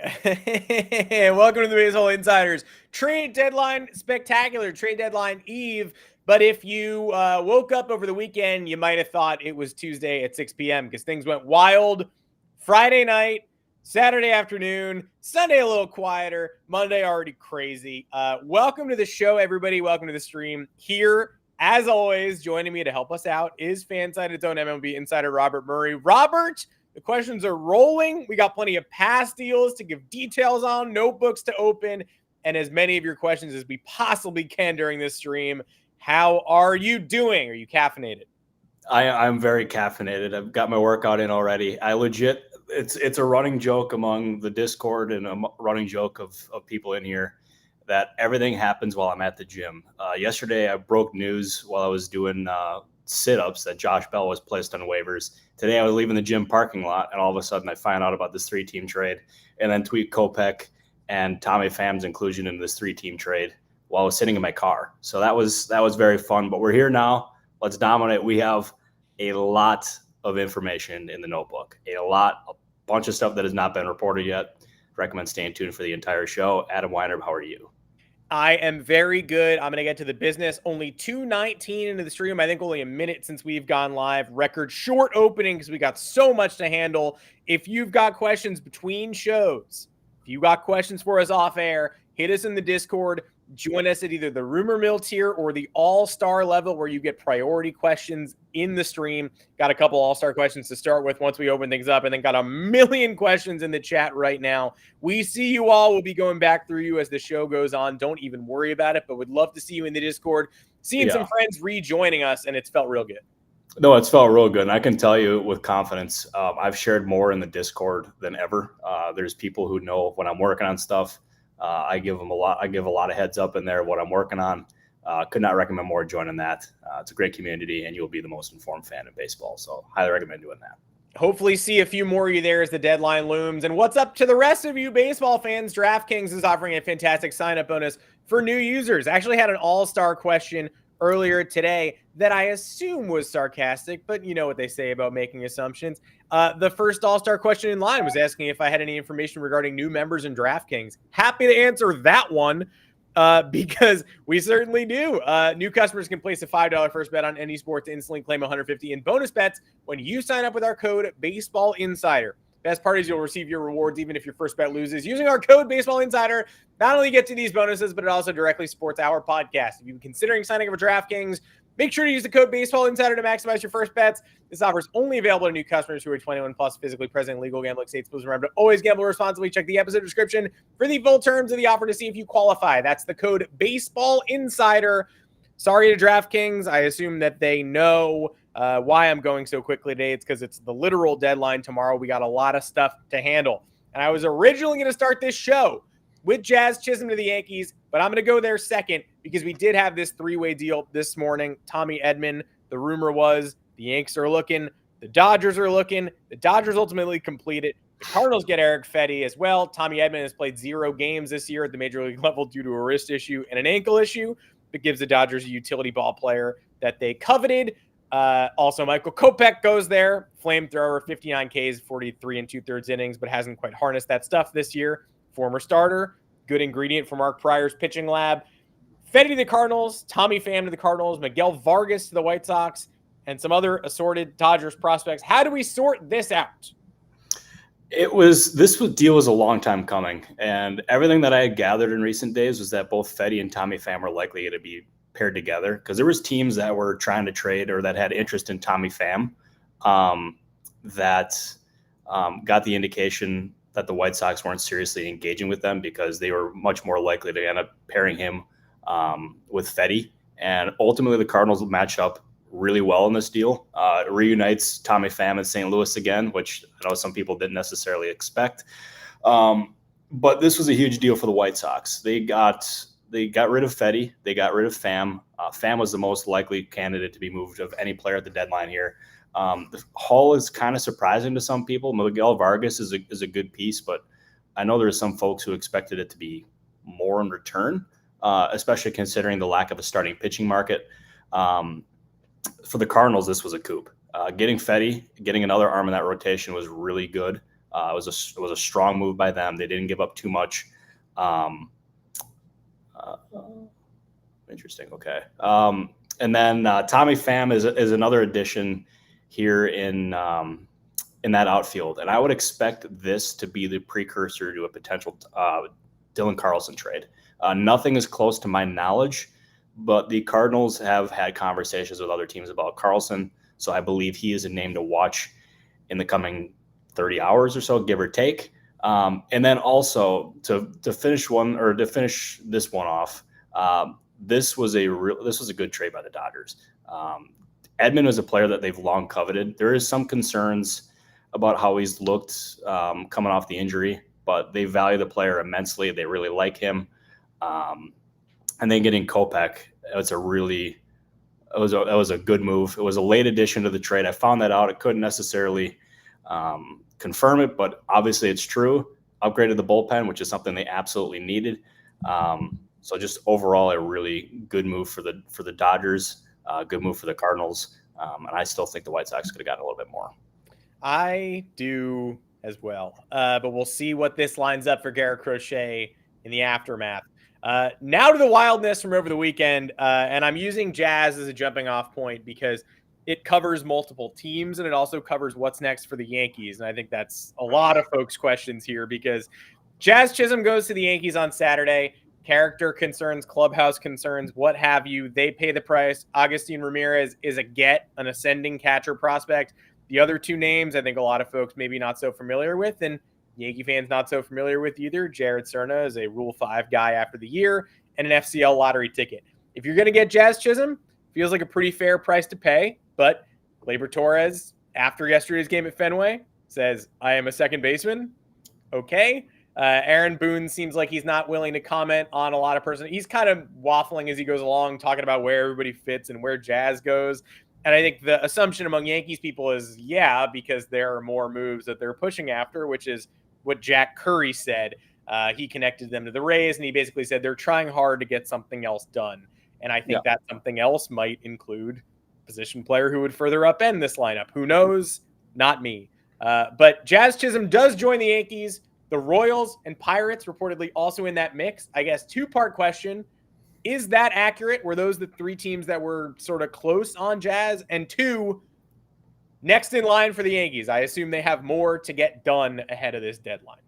Welcome to the Baseball Insiders Trade Deadline Spectacular, Trade Deadline Eve. But if you woke up over the weekend, you might have thought it was Tuesday at 6 p.m. because things went wild Friday night, Saturday afternoon, Sunday a little quieter, Monday already crazy. Welcome to the show, everybody. Welcome to the stream. Here, as always, joining me to help us out is Fansided's own MLB Insider Robert Murray. Robert, the questions are rolling. We got plenty of past deals to give details on, notebooks to open, and as many of your questions as we possibly can during this stream. How are you doing? Are you caffeinated? I'm very caffeinated. I've got my workout in already. It's a running joke among the Discord and a running joke of people in here that everything happens while I'm at the gym. Yesterday, I broke news while I was doing sit-ups that Josh Bell was placed on waivers. Today, I was leaving the gym parking lot, and all of a sudden, I find out about this three-team trade, and then tweet Kopech and Tommy Pham's inclusion in this three-team trade while I was sitting in my car. So that was very fun. But we're here now. Let's dominate. We have a lot of information in the notebook, a bunch of stuff that has not been reported yet. Recommend staying tuned for the entire show. Adam Weinrib, how are you? I am very good. I'm going to get to the business. Only 2:19 into the stream. I think only a minute since we've gone live. Record short opening because we got so much to handle. If you've got questions between shows, if you got questions for us off air, hit us in the Discord. Join us at either the rumor mill tier or the all-star level where you get priority questions in the stream. Got a couple all-star questions to start with once we open things up, and then got a million questions in the chat right now. We see you all. We'll be going back through you as the show goes on. Don't even worry about it, but would love to see you in the Discord. Seeing some friends rejoining us, and it's felt real good. No, it's felt real good. And I can tell you with confidence, I've shared more in the Discord than ever. There's people who know when I'm working on stuff. I give them a lot. I give a lot of heads up in there what I'm working on. Could not recommend more joining that. It's a great community, and you'll be the most informed fan of baseball. So highly recommend doing that. Hopefully see a few more of you there as the deadline looms. And what's up to the rest of you baseball fans? DraftKings is offering a fantastic sign-up bonus for new users. I actually had an all-star question earlier today that I assume was sarcastic, but you know what they say about making assumptions. The first all-star question in line was asking if I had any information regarding new members in DraftKings. Happy to answer that one because we certainly do. New customers can place a $5 first bet on any sport to instantly claim $150 in bonus bets when you sign up with our code Baseball Insider. Best part is you'll receive your rewards even if your first bet loses. Using our code Baseball Insider, not only get to these bonuses, but it also directly supports our podcast. If you've been considering signing up for DraftKings, make sure to use the code Baseball Insider to maximize your first bets. This offer is only available to new customers who are 21 plus, physically present in legal gambling states. Please remember to always gamble responsibly. Check the episode description for the full terms of the offer to see if you qualify. That's the code Baseball Insider. Sorry to DraftKings. I assume that they know why I'm going so quickly today. It's because it's the literal deadline tomorrow. We got a lot of stuff to handle. And I was originally going to start this show with Jazz Chisholm to the Yankees, but I'm going to go there second because we did have this three-way deal this morning. Tommy Edman, the rumor was the Yanks are looking, the Dodgers are looking, the Dodgers ultimately complete it. The Cardinals get Eric Feddy as well. Tommy Edman has played 0 games this year at the major league level due to a wrist issue and an ankle issue. It gives the Dodgers a utility ball player that they coveted. Also, Michael Kopech goes there. Flamethrower, 59 Ks, 43 2/3 innings, but hasn't quite harnessed that stuff this year. Former starter, good ingredient for Mark Pryor's pitching lab. Feddy to the Cardinals, Tommy Pham to the Cardinals, Miguel Vargas to the White Sox, and some other assorted Dodgers prospects. How do we sort this out? This deal was a long time coming, and everything that I had gathered in recent days was that both Feddy and Tommy Pham were likely to be paired together because there was teams that were trying to trade or that had interest in Tommy Pham that got the indication that the White Sox weren't seriously engaging with them because they were much more likely to end up pairing him with Feddy. And ultimately, the Cardinals match up really well in this deal. It reunites Tommy Pham in St. Louis again, which I know some people didn't necessarily expect. But this was a huge deal for the White Sox. They got rid of Feddy. They got rid of Pham. Pham was the most likely candidate to be moved of any player at the deadline here. The haul is kind of surprising to some people. Miguel Vargas is a good piece, but I know there's some folks who expected it to be more in return, especially considering the lack of a starting pitching market. For the Cardinals, this was a coup. Getting Feddy, getting another arm in that rotation was really good. It was a strong move by them. They didn't give up too much. Interesting. Okay. And then Tommy Pham is another addition here in that outfield, and I would expect this to be the precursor to a potential Dylan Carlson trade. Nothing is close to my knowledge, but the Cardinals have had conversations with other teams about Carlson, so I believe he is a name to watch in the coming 30 hours or so, give or take. And then also to finish this one off, this was a good trade by the Dodgers. Edman was a player that they've long coveted. There is some concerns about how he's looked coming off the injury, but they value the player immensely. They really like him. And then getting Kopech, it was a good move. It was a late addition to the trade. I found that out. I couldn't necessarily confirm it, but obviously it's true. Upgraded the bullpen, which is something they absolutely needed. So just overall, a really good move for the Dodgers, good move for the Cardinals, and I still think the White Sox could have gotten a little bit more. I do as well, but we'll see what this lines up for Garrett Crochet in the aftermath. Now to the wildness from over the weekend, and I'm using Jazz as a jumping off point because it covers multiple teams and it also covers what's next for the Yankees. And I think that's a lot of folks' questions here because Jazz Chisholm goes to the Yankees on Saturday. Character concerns, clubhouse concerns, what have you. They pay the price. Agustin Ramirez is an ascending catcher prospect. The other two names, I think a lot of folks maybe not so familiar with, and Yankee fans not so familiar with either. Jared Cerna is a Rule 5 guy after the year and an FCL lottery ticket. If you're going to get Jazz Chisholm, feels like a pretty fair price to pay, but Gleyber Torres, after yesterday's game at Fenway, says, I am a second baseman. Okay. Aaron Boone seems like he's not willing to comment on a lot of He's kind of waffling as he goes along, talking about where everybody fits and where Jazz goes. And I think the assumption among Yankees people is, yeah, because there are more moves that they're pushing after, which is what Jack Curry said. He connected them to the Rays, and he basically said they're trying hard to get something else done. And I think that something else might include a position player who would further upend this lineup. Who knows? Not me. But Jazz Chisholm does join the Yankees. The Royals and Pirates reportedly also in that mix. I guess two-part question. Is that accurate? Were those the three teams that were sort of close on Jazz? And two, next in line for the Yankees. I assume they have more to get done ahead of this deadline.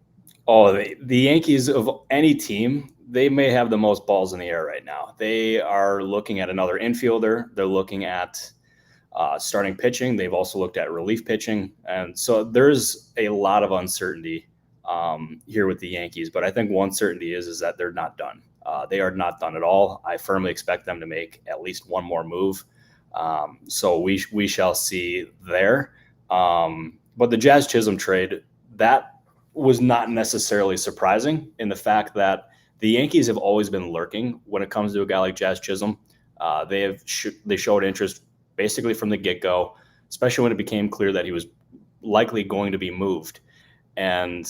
Oh, the Yankees of any team, they may have the most balls in the air right now. They are looking at another infielder. They're looking at starting pitching. They've also looked at relief pitching. And so there's a lot of uncertainty here with the Yankees. But I think one certainty is that they're not done. They are not done at all. I firmly expect them to make at least one more move. So we shall see there. But the Jazz Chisholm trade, that was not necessarily surprising in the fact that the Yankees have always been lurking when it comes to a guy like Jazz Chisholm. They showed interest basically from the get-go, especially when it became clear that he was likely going to be moved. And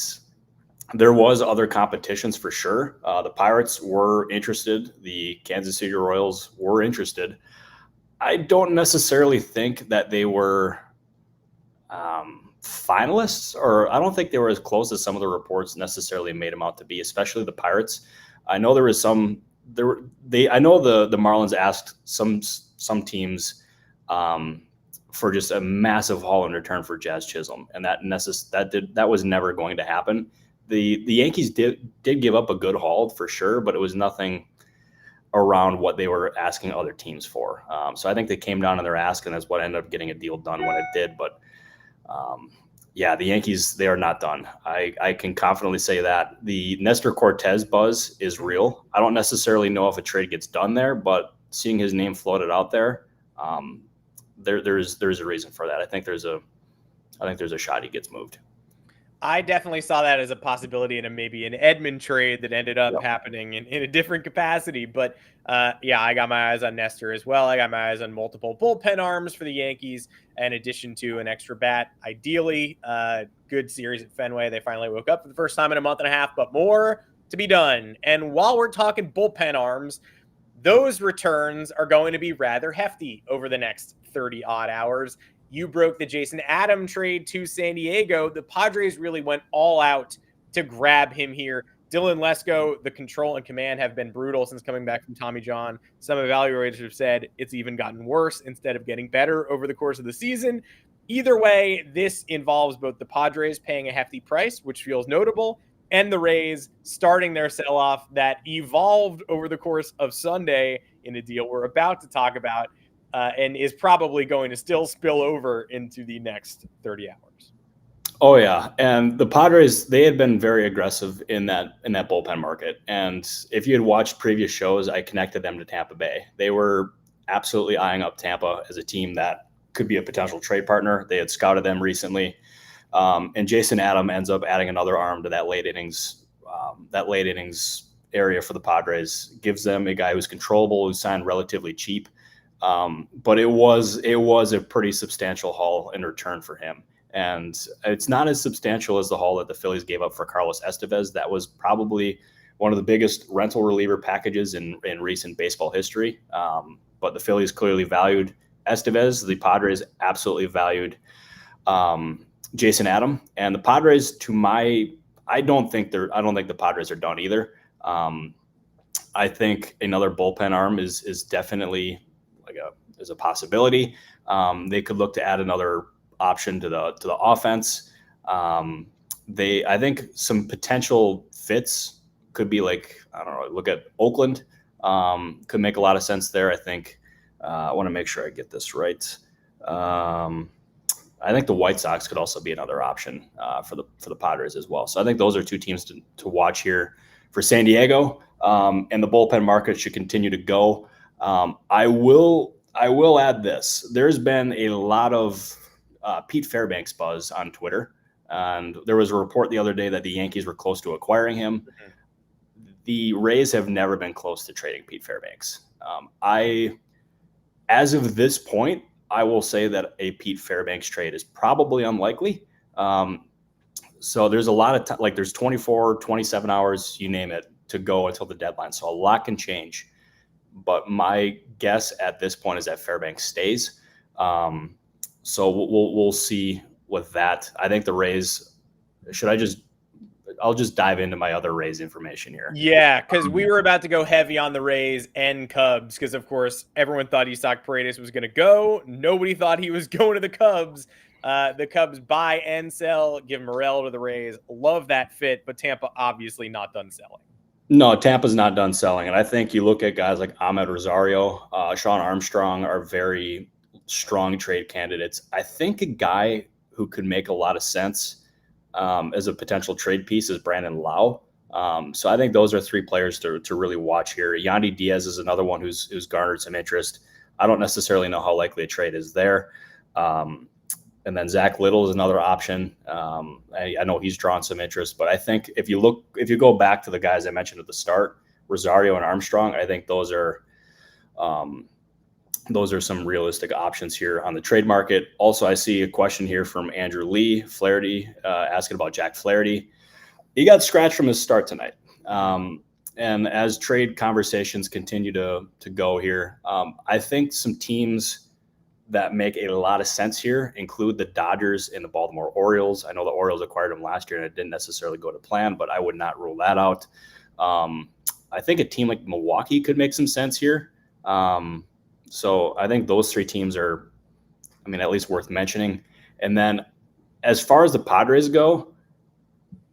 there was other competitions for sure. The Pirates were interested. The Kansas City Royals were interested. I don't necessarily think that they were finalists, or I don't think they were as close as some of the reports necessarily made them out to be, especially the Pirates. I know there was I know the Marlins asked some teams for just a massive haul in return for Jazz Chisholm, and that was never going to happen. The Yankees did give up a good haul for sure, but it was nothing around what they were asking other teams for. So I think they came down on their ask, and that's what ended up getting a deal done when it did. But the Yankees, they are not done. I can confidently say that. The Nestor Cortez buzz is real. I don't necessarily know if a trade gets done there, but seeing his name floated out there, there's a reason for that. I think there's a shot he gets moved. I definitely saw that as a possibility in maybe an Edman trade that ended up happening in a different capacity. But I got my eyes on Nestor as well. I got my eyes on multiple bullpen arms for the Yankees, in addition to an extra bat. Ideally, good series at Fenway. They finally woke up for the first time in a month and a half, but more to be done. And while we're talking bullpen arms, those returns are going to be rather hefty over the next 30 odd hours. You broke the Jason Adam trade to San Diego. The Padres really went all out to grab him here. Dylan Lesko, the control and command have been brutal since coming back from Tommy John. Some evaluators have said it's even gotten worse instead of getting better over the course of the season. Either way, this involves both the Padres paying a hefty price, which feels notable, and the Rays starting their sell-off that evolved over the course of Sunday in a deal we're about to talk about, and is probably going to still spill over into the next 30 hours. Oh yeah, and the Padres, they had been very aggressive in that bullpen market. And if you had watched previous shows, I connected them to Tampa Bay. They were absolutely eyeing up Tampa as a team that could be a potential trade partner. They had scouted them recently, and Jason Adam ends up adding another arm to that late innings area for the Padres. Gives them a guy who's controllable, who signed relatively cheap, but it was a pretty substantial haul in return for him. And it's not as substantial as the haul that the Phillies gave up for Carlos Estevez. That was probably one of the biggest rental reliever packages in recent baseball history. But the Phillies clearly valued Estevez. The Padres absolutely valued Jason Adam. And the Padres, I don't think the Padres are done either. I think another bullpen arm is definitely is a possibility. They could look to add another option to the offense. I think some potential fits could be look at Oakland. Could make a lot of sense there. I think I want to make sure I get this right. I think the White Sox could also be another option for the Padres as well. So I think those are two teams to watch here for San Diego. And the bullpen market should continue to go. I will add this. There's been a lot of Pete Fairbanks buzz on Twitter, and there was a report the other day that the Yankees were close to acquiring him. Mm-hmm. The Rays have never been close to trading Pete Fairbanks. As of this point, I will say that a Pete Fairbanks trade is probably unlikely. So there's a lot of there's 24, 27 hours, you name it, to go until the deadline. So a lot can change. But my guess at this point is that Fairbanks stays. So we'll see with that. I think the Rays. I'll just dive into my other Rays information here. Yeah, because we were about to go heavy on the Rays and Cubs because, of course, everyone thought Isaac Paredes was going to go. Nobody thought he was going to the Cubs. The Cubs buy and sell, give Morel to the Rays. Love that fit, but Tampa obviously not done selling. No, Tampa's not done selling. And I think you look at guys like Ahmed Rosario, Sean Armstrong are very strong trade candidates. I think a guy who could make a lot of sense as a potential trade piece is Brandon Lau. So I think those are three players to really watch here. Yandy Diaz is another one who's garnered some interest. I don't necessarily know how likely a trade is there. And then Zach Little is another option. I know he's drawn some interest, but I think if you go back to the guys I mentioned at the start, Rosario and Armstrong, I think those are some realistic options here on the trade market. Also, I see a question here from Andrew Lee Flaherty asking about Jack Flaherty. He got scratched from his start tonight. And as trade conversations continue to go here, I think some teams that make a lot of sense here include the Dodgers and the Baltimore Orioles. I know the Orioles acquired him last year and it didn't necessarily go to plan, but I would not rule that out. I think a team like Milwaukee could make some sense here. So I think those three teams are, at least worth mentioning. And then as far as the Padres go,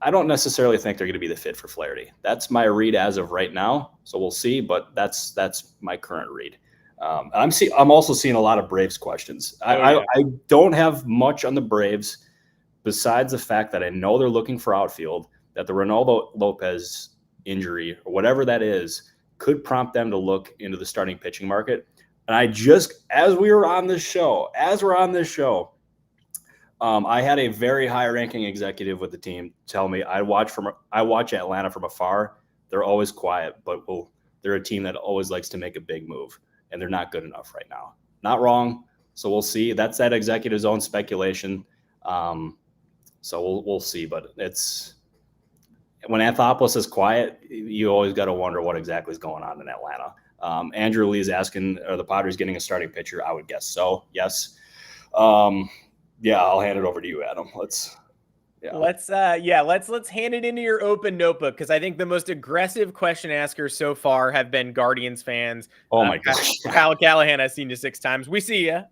I don't necessarily think they're going to be the fit for Flaherty. That's my read as of right now. So we'll see, but that's my current read. I'm also seeing a lot of Braves questions. I don't have much on the Braves besides the fact that I know they're looking for outfield, that the Ronaldo Lopez injury or whatever that is could prompt them to look into the starting pitching market. And as we're on this show, I had a very high ranking executive with the team tell me I watch Atlanta from afar. They're always quiet, but they're a team that always likes to make a big move. And they're not good enough right now. Not wrong. So we'll see. That's that executive's own speculation. So we'll see. But it's when Anthopoulos is quiet, you always got to wonder what exactly is going on in Atlanta. Andrew Lee is asking, are the Padres getting a starting pitcher? I would guess so. Yes. Yeah, I'll hand it over to you, Adam. Let's hand it into your open notebook, because I think the most aggressive question askers so far have been Guardians fans. Oh my gosh. Kyle Callahan, I've seen you 6 times. We see you.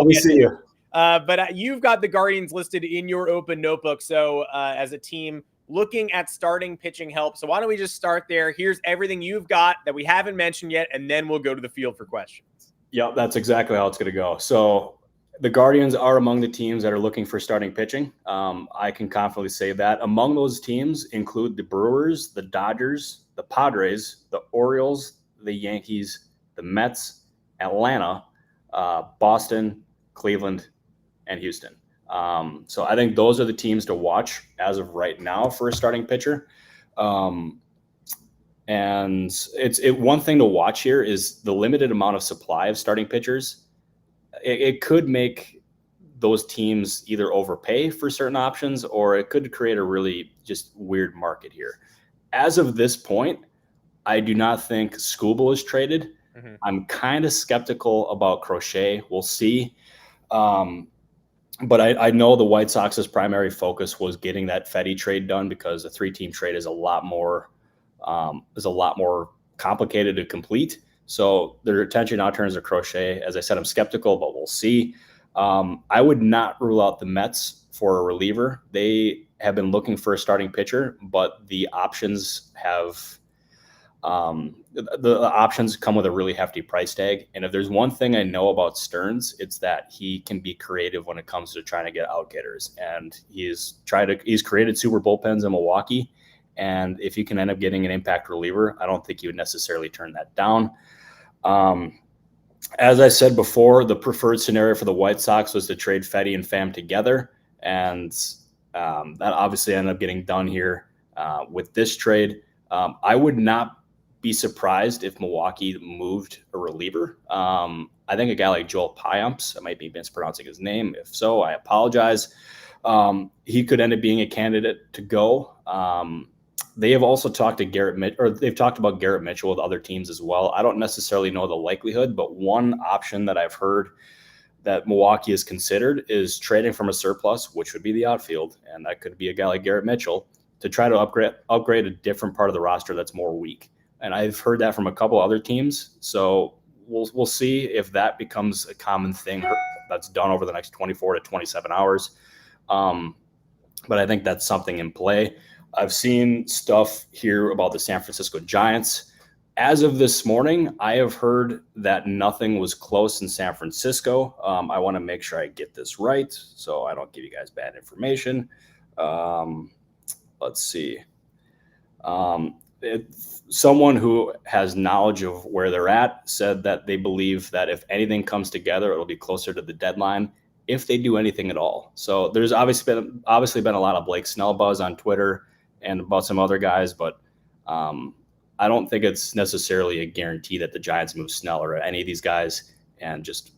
We see you. But you've got the Guardians listed in your open notebook. So as a team looking at starting pitching help. So why don't we just start there? Here's everything you've got that we haven't mentioned yet, and then we'll go to the field for questions. Yep, that's exactly how it's going to go. So the Guardians are among the teams that are looking for starting pitching. I can confidently say that. Among those teams include the Brewers, the Dodgers, the Padres, the Orioles, the Yankees, the Mets, Atlanta, Boston, Cleveland, and Houston. So I think those are the teams to watch as of right now for a starting pitcher. And one thing to watch here is the limited amount of supply of starting pitchers. It could make those teams either overpay for certain options, or it could create a really just weird market here. As of this point, I do not think Skubal is traded. Mm-hmm. I'm kind of skeptical about Crochet. We'll see. But I know the White Sox's primary focus was getting that Feddy trade done, because a 3-team trade is a lot more complicated to complete. So their attention now turns to Crochet. As I said, I'm skeptical, but we'll see. I would not rule out the Mets for a reliever. They have been looking for a starting pitcher, but the options the options come with a really hefty price tag. And if there's one thing I know about Stearns, it's that he can be creative when it comes to trying to get out getters. And he's created super bullpens in Milwaukee. And if you can end up getting an impact reliever, I don't think you would necessarily turn that down. As I said before, the preferred scenario for the White Sox was to trade Feddy and Pham together. And that obviously ended up getting done here with this trade. I would not be surprised if Milwaukee moved a reliever. I think a guy like Joel Payamps, I might be mispronouncing his name. If so, I apologize. He could end up being a candidate to go. They have also talked to they've talked about Garrett Mitchell with other teams as well. I don't necessarily know the likelihood, but one option that I've heard that Milwaukee has considered is trading from a surplus, which would be the outfield, and that could be a guy like Garrett Mitchell, to try to upgrade a different part of the roster that's more weak. And I've heard that from a couple other teams. So we'll see if that becomes a common thing that's done over the next 24 to 27 hours. But I think that's something in play. I've seen stuff here about the San Francisco Giants. As of this morning, I have heard that nothing was close in San Francisco. I want to make sure I get this right so I don't give you guys bad information. Let's see. Someone who has knowledge of where they're at said that they believe that if anything comes together, it'll be closer to the deadline, if they do anything at all. So there's obviously been a lot of Blake Snell buzz on Twitter and about some other guys, but I don't think it's necessarily a guarantee that the Giants move Snell or any of these guys. And just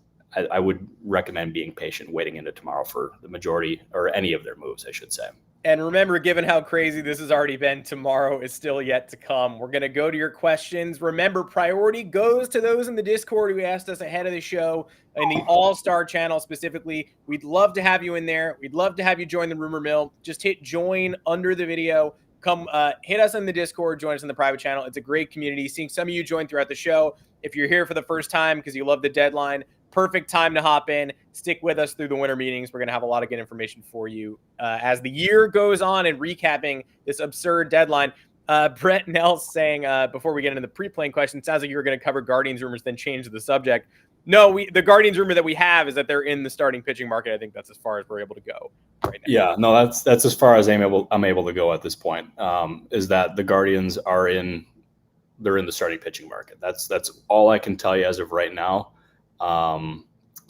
I would recommend being patient, waiting into tomorrow for the majority or any of their moves, I should say. And remember, given how crazy this has already been, tomorrow is still yet to come. We're going to go to your questions. Remember, priority goes to those in the Discord who asked us ahead of the show, in the All-Star channel specifically. We'd love to have you in there. We'd love to have you join the rumor mill. Just hit join under the video. Come hit us in the Discord, join us in the private channel. It's a great community. Seeing some of you join throughout the show. If you're here for the first time because you love the deadline, perfect time to hop in. Stick with us through the winter meetings. We're going to have a lot of good information for you as the year goes on, and recapping this absurd deadline. Brett Nels saying, before we get into the pre-playing question, sounds like you were going to cover Guardians rumors, then change the subject. No, the Guardians rumor that we have is that they're in the starting pitching market. I think that's as far as we're able to go right now. Yeah, no, that's as far as I'm able to go at this point. Is that the Guardians are they're in the starting pitching market. That's all I can tell you as of right now.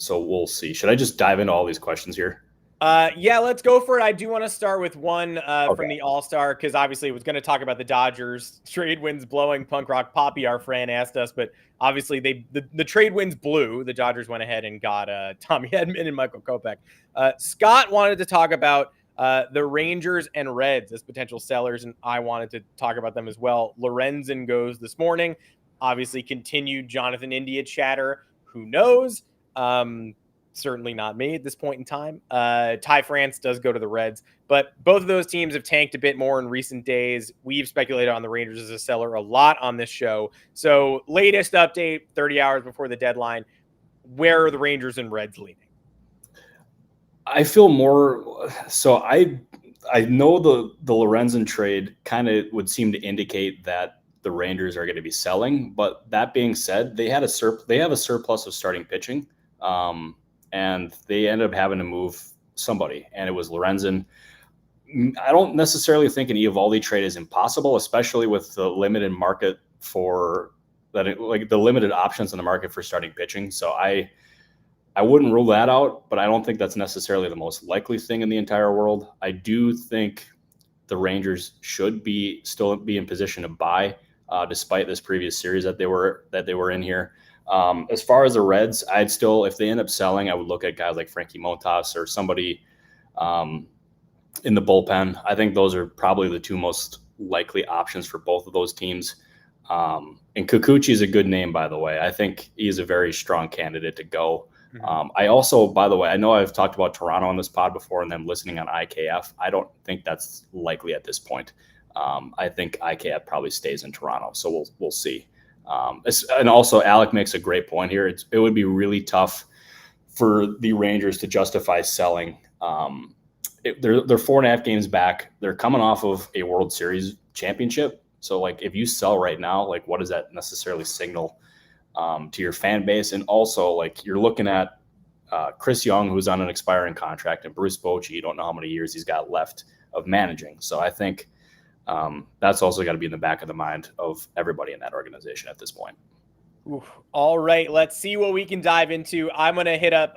So we'll see. Should I just dive into all these questions here? Yeah, let's go for it. I do want to start with one from the All-Star, because obviously I was going to talk about the Dodgers trade winds blowing. Punk Rock Poppy, our friend, asked us, but obviously the trade winds blew. The Dodgers went ahead and got Tommy Edman and Michael Kopech. Scott wanted to talk about the Rangers and Reds as potential sellers, and I wanted to talk about them as well. Lorenzen goes this morning. Obviously continued Jonathan India chatter. Who knows? certainly not me at this point in time. Ty France does go to the Reds, but both of those teams have tanked a bit more in recent days. We've speculated on the Rangers as a seller a lot on this show. So latest update, 30 hours before the deadline, where are the Rangers and Reds leaning? I feel more so. I know the Lorenzen trade kind of would seem to indicate that the Rangers are going to be selling. But that being said, they have a surplus of starting pitching, and they ended up having to move somebody, and it was Lorenzen. I don't necessarily think an Eovaldi trade is impossible, especially with the limited market for that, like the limited options in the market for starting pitching. So I wouldn't rule that out, but I don't think that's necessarily the most likely thing in the entire world. I do think the Rangers should still be in position to buy, despite this previous series that they were in here. As far as the Reds, I'd still, if they end up selling, I would look at guys like Frankie Montas or somebody in the bullpen. I think those are probably the two most likely options for both of those teams. And Kikuchi is a good name, by the way. I think he's a very strong candidate to go. I also, by the way, I know I've talked about Toronto on this pod before and them listening on IKF. I don't think that's likely at this point. I think IKF probably stays in Toronto, so we'll see. And also, Alec makes a great point here. It would be really tough for the Rangers to justify selling. They're 4.5 games back. They're coming off of a World Series championship. So, like, if you sell right now, like, what does that necessarily signal to your fan base? And also, like, you're looking at Chris Young, who's on an expiring contract, and Bruce Bochy. You don't know how many years he's got left of managing. So I think that's also got to be in the back of the mind of everybody in that organization at this point. Oof. All right, let's see what we can dive into. I'm going to hit up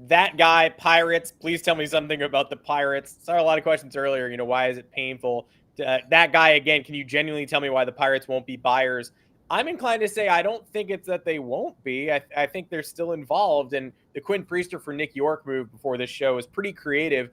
that guy, Pirates. Please tell me something about the Pirates. Saw a lot of questions earlier. You know, why is it painful? That guy, again, can you genuinely tell me why the Pirates won't be buyers? I'm inclined to say I don't think it's that they won't be. I think they're still involved. And the Quinn Priester for Nick York move before this show is pretty creative.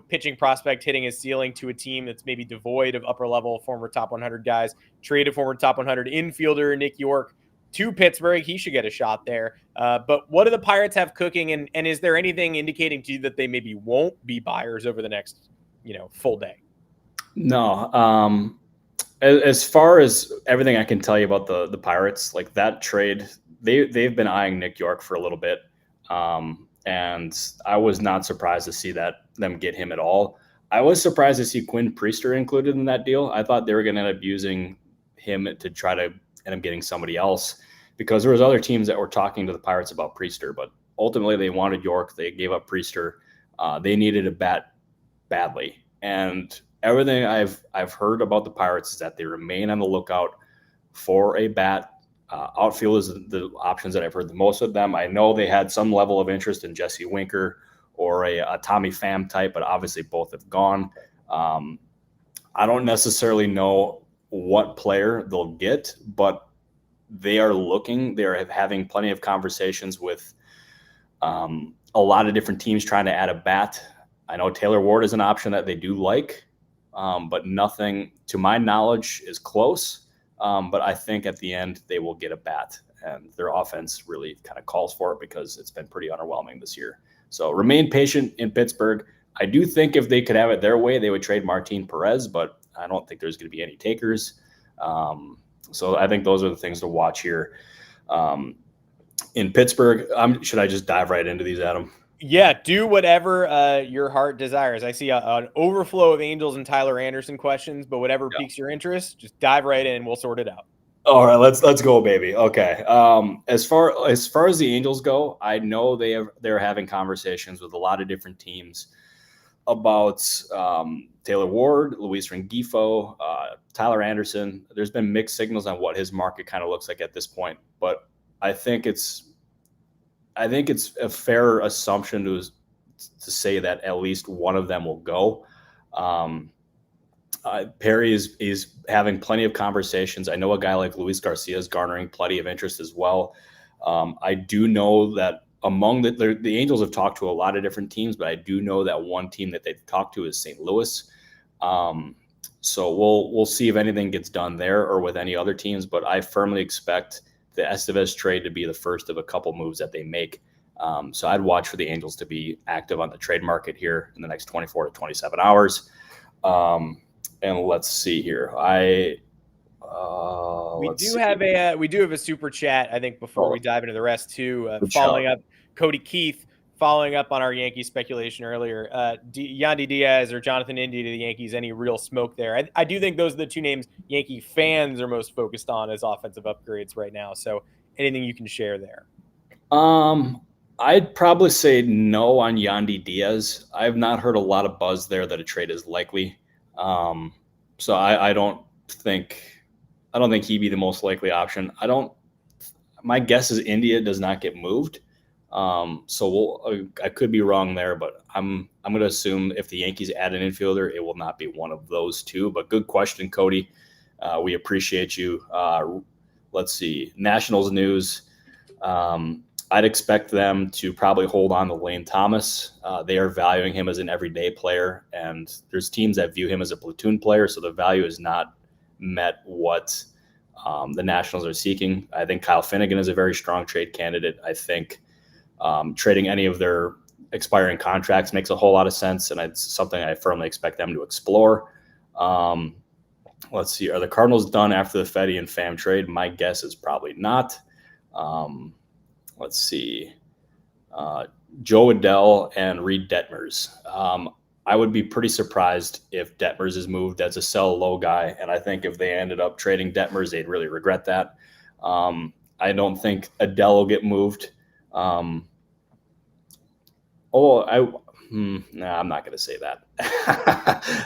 Pitching prospect hitting his ceiling to a team that's maybe devoid of upper level former top 100 guys. Traded former top 100 infielder Nick York to Pittsburgh. He should get a shot there. But what do the Pirates have cooking? And is there anything indicating to you that they maybe won't be buyers over the next, full day? No. As far as everything I can tell you about the Pirates, like that trade, they've been eyeing Nick York for a little bit. And I was not surprised to see them get him at all. I was surprised to see Quinn Priester included in that deal. I thought they were going to end up using him to try to end up getting somebody else, because there was other teams that were talking to the Pirates about Priester, but ultimately they wanted York. They gave up Priester. They needed a bat badly. And everything I've heard about the Pirates is that they remain on the lookout for a bat. Outfield is the options that I've heard the most of them. I know they had some level of interest in Jesse Winker or a Tommy Pham type, but obviously both have gone. I don't necessarily know what player they'll get, but they are looking. They're having plenty of conversations with a lot of different teams trying to add a bat. I know Taylor Ward is an option that they do like. But nothing, to my knowledge, is close. But I think at the end they will get a bat, and their offense really kind of calls for it because it's been pretty underwhelming this year. So remain patient in Pittsburgh. I do think if they could have it their way, they would trade Martin Perez, but I don't think there's going to be any takers. So I think those are the things to watch here in Pittsburgh. Should I just dive right into these, Adam? Yeah, do whatever your heart desires. I see an overflow of Angels and Tyler Anderson questions, but whatever piques your interest, just dive right in and we'll sort it out. All right, let's go, baby. Okay. As far as the Angels go, I know they're having conversations with a lot of different teams about Taylor Ward, Luis Rengifo, Tyler Anderson. There's been mixed signals on what his market kind of looks like at this point, but I think it's a fair assumption to say that at least one of them will go. Perry is having plenty of conversations. I know a guy like Luis Garcia is garnering plenty of interest as well. I do know that among the Angels have talked to a lot of different teams, but I do know that one team that they've talked to is St. Louis. So we'll see if anything gets done there or with any other teams, but I firmly expect the Estevez trade to be the first of a couple moves that they make. So I'd watch for the Angels to be active on the trade market here in the next 24 to 27 hours. And let's see here. We do have a super chat, I think, before we dive into the rest too. Following up, Cody Keith, following up on our Yankee speculation earlier. Yandy Diaz or Jonathan India to the Yankees, any real smoke there? I do think those are the two names Yankee fans are most focused on as offensive upgrades right now. So anything you can share there? I'd probably say no on Yandy Diaz. I've not heard a lot of buzz there that a trade is likely. So I don't think he'd be the most likely option. My guess is India does not get moved. So I could be wrong there, but I'm going to assume if the Yankees add an infielder, it will not be one of those two. But good question, Cody. We appreciate you. Let's see. Nationals news. I'd expect them to probably hold on to Lane Thomas. They are valuing him as an everyday player, and there's teams that view him as a platoon player, so the value is not met what the Nationals are seeking. I think Kyle Finnegan is a very strong trade candidate. I think trading any of their expiring contracts makes a whole lot of sense, and it's something I firmly expect them to explore. Let's see. Are the Cardinals done after the Feddy and Pham trade? My guess is probably not. Let's see. Joe Adell and Reed Detmers. I would be pretty surprised if Detmers is moved as a sell low guy, and I think if they ended up trading Detmers, they'd really regret that. I don't think Adell will get moved. I'm not going to say that.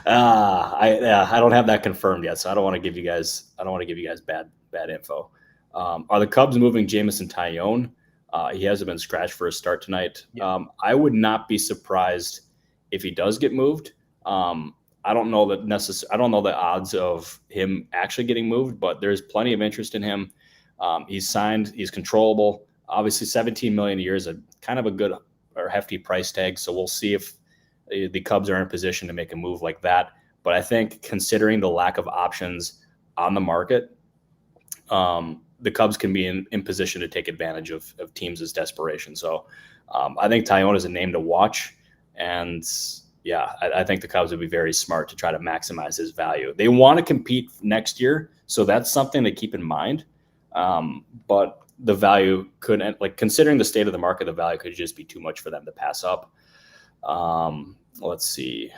I don't have that confirmed yet, so I don't want to give you guys bad info. Are the Cubs moving Jameson Taillon? He hasn't been scratched for a start tonight. Yeah. I would not be surprised if he does get moved. I don't know the odds of him actually getting moved, but there's plenty of interest in him. He's signed. He's controllable. Obviously, $17 million a year is a kind of a good or hefty price tag. So we'll see if the Cubs are in a position to make a move like that. But I think considering the lack of options on the market, the Cubs can be in position to take advantage of teams' desperation. So I think Taillon is a name to watch. And yeah, I think the Cubs would be very smart to try to maximize his value. They want to compete next year, so that's something to keep in mind. But the value could, like, considering the state of the market, the value could just be too much for them to pass up. Let's see.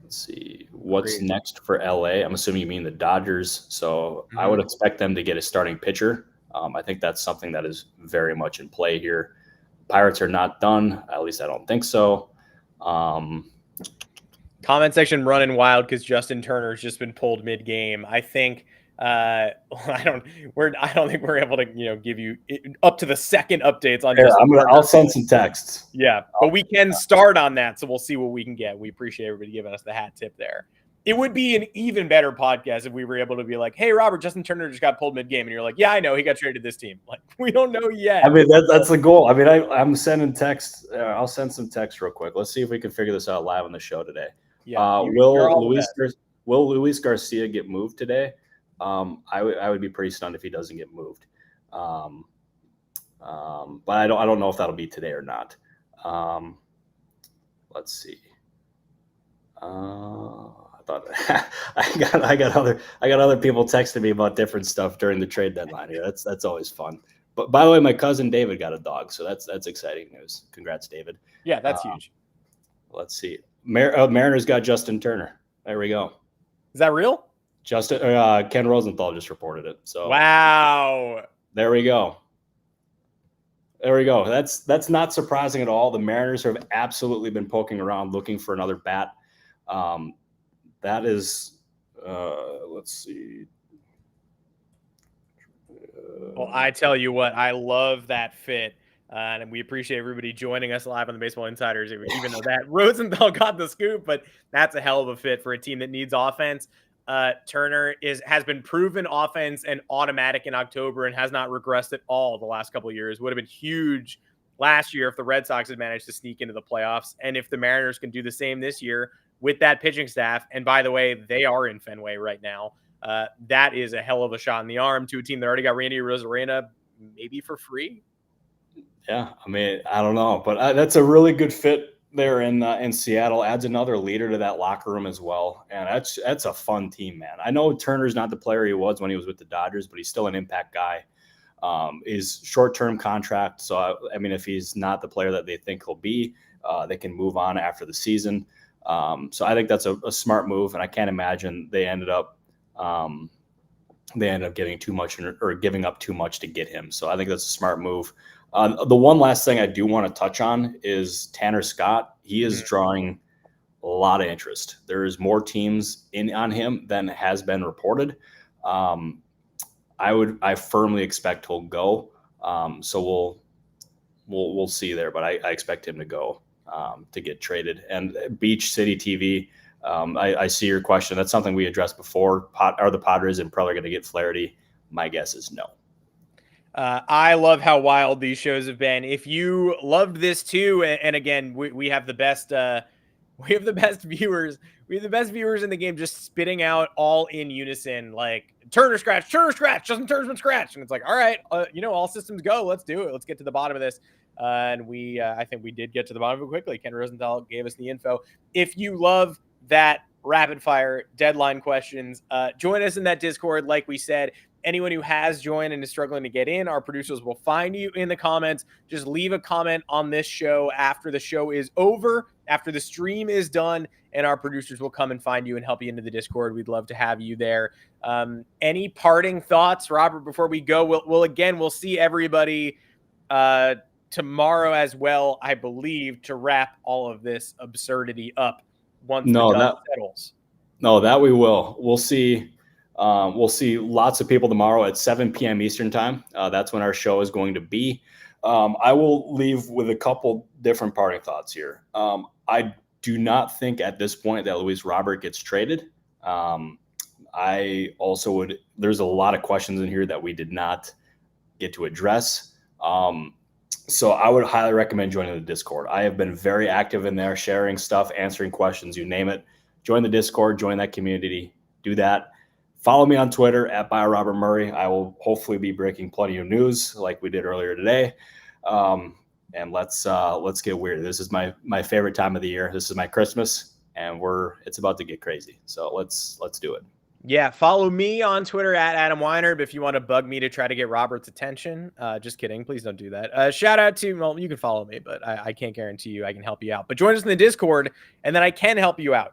Let's see. What's next for LA? I'm assuming you mean the Dodgers. So I would expect them to get a starting pitcher. I think that's something that is very much in play here. Pirates are not done. At least I don't think so. Comment section running wild because Justin Turner's just been pulled mid-game. I think I don't think we're able to give you up to the second updates on. Yeah, I'll send some texts. Yeah, but we can start on that, so we'll see what we can get. We appreciate everybody giving us the hat tip there. It would be an even better podcast if we were able to be like, "Hey, Robert, Justin Turner just got pulled mid-game," and you're like, "Yeah, I know he got traded to this team." Like, we don't know yet. I mean, that's the goal. I mean, I'm sending texts. I'll send some texts real quick. Let's see if we can figure this out live on the show today. Yeah, will Luis Garcia get moved today? I would be pretty stunned if he doesn't get moved. But I don't know if that'll be today or not. Let's see. I thought I got other people texting me about different stuff during the trade deadline here. That's always fun. But by the way, my cousin David got a dog, so that's exciting news. Congrats, David. Yeah, that's huge. Let's see. Mariners got Justin Turner. There we go. Is that real? Ken Rosenthal just reported it. So wow. There we go. That's not surprising at all. The Mariners have absolutely been poking around looking for another bat. That is, let's see. Well, I tell you what, I love that fit. And we appreciate everybody joining us live on the Baseball Insiders, even though that Rosenthal got the scoop, but that's a hell of a fit for a team that needs offense. Turner has been proven offense and automatic in October and has not regressed at all the last couple of years. Would have been huge last year if the Red Sox had managed to sneak into the playoffs. And if the Mariners can do the same this year with that pitching staff, and by the way, they are in Fenway right now. That is a hell of a shot in the arm to a team that already got Randy Arozarena, maybe for free. Yeah, I mean, I don't know, but that's a really good fit there in Seattle. Adds another leader to that locker room as well, and that's a fun team, man. I know Turner's not the player he was when he was with the Dodgers, but he's still an impact guy. Is short-term contract, so I mean, if he's not the player that they think he'll be, they can move on after the season. So I think that's a smart move, and I can't imagine they ended up getting too much or giving up too much to get him. So I think that's a smart move. The one last thing I do want to touch on is Tanner Scott. He is drawing a lot of interest. There's more teams in on him than has been reported. I firmly expect he'll go. So we'll see there, but I expect him to go to get traded. And Beach City TV, I see your question. That's something we addressed before. Are the Padres and probably going to get Flaherty? My guess is no. I love how wild these shows have been. If you loved this too, and again, we have the best viewers. We have the best viewers in the game, just spitting out all in unison, like Turner scratch, Justin Turner's been scratched, and it's like, all right, all systems go. Let's do it. Let's get to the bottom of this. And I think we did get to the bottom of it quickly. Ken Rosenthal gave us the info. If you love that rapid fire deadline questions, join us in that Discord. Like we said, anyone who has joined and is struggling to get in, our producers will find you in the comments. Just leave a comment on this show after the show is over, after the stream is done, and our producers will come and find you and help you into the Discord. We'd love to have you there. Any parting thoughts, Robert, before we go? We'll see everybody tomorrow as well, I believe, to wrap all of this absurdity up once the dust settles. No, that we will. We'll see. We'll see lots of people tomorrow at 7 p.m. Eastern time. That's when our show is going to be. I will leave with a couple different parting thoughts here. I do not think at this point that Luis Robert gets traded. I also would. There's a lot of questions in here that we did not get to address. So I would highly recommend joining the Discord. I have been very active in there, sharing stuff, answering questions, you name it. Join the Discord, join that community, do that. Follow me on Twitter at Robert Murray. I will hopefully be breaking plenty of news like we did earlier today. And let's get weird. This is my favorite time of the year. This is my Christmas, and it's about to get crazy. So let's do it. Yeah, follow me on Twitter at Adam Weinrib if you want to bug me to try to get Robert's attention. Just kidding. Please don't do that. Shout out to, well, you can follow me, but I can't guarantee you I can help you out. But join us in the Discord, and then I can help you out.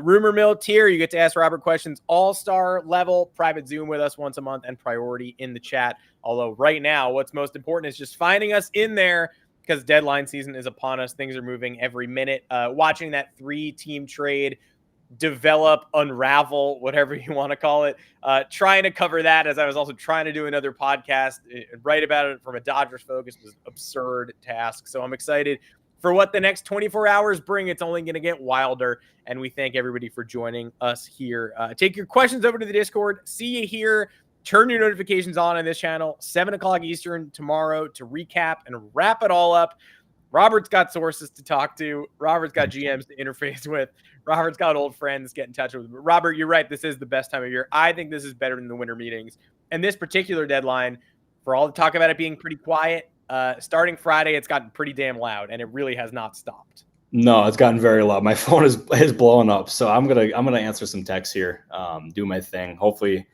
Rumor Mill tier, you get to ask Robert questions, all-star level, private Zoom with us once a month, and priority in the chat. Although right now, what's most important is just finding us in there because deadline season is upon us. Things are moving every minute. Watching that 3-team trade develop, unravel, whatever you want to call it. Trying to cover that as I was also trying to do another podcast, write about it from a Dodgers focus was an absurd task. So I'm excited for what the next 24 hours bring. It's only going to get wilder. And we thank everybody for joining us here. Take your questions over to the Discord. See you here. Turn your notifications on this channel, 7 o'clock Eastern tomorrow to recap and wrap it all up. Robert's got sources to talk to. Robert's got GMs to interface with. Robert's got old friends, get in touch with. Robert, you're right. This is the best time of year. I think this is better than the winter meetings. And this particular deadline, for all the talk about it being pretty quiet, starting Friday, it's gotten pretty damn loud, and it really has not stopped. No, it's gotten very loud. My phone is blowing up. So I'm gonna answer some texts here, do my thing. Hopefully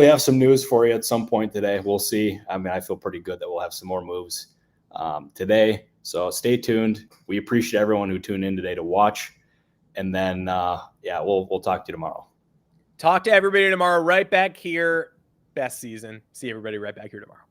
have some news for you at some point today. We'll see. I mean, I feel pretty good that we'll have some more moves today. So stay tuned. We appreciate everyone who tuned in today to watch. And then, we'll talk to you tomorrow. Talk to everybody tomorrow right back here. Best season. See everybody right back here tomorrow.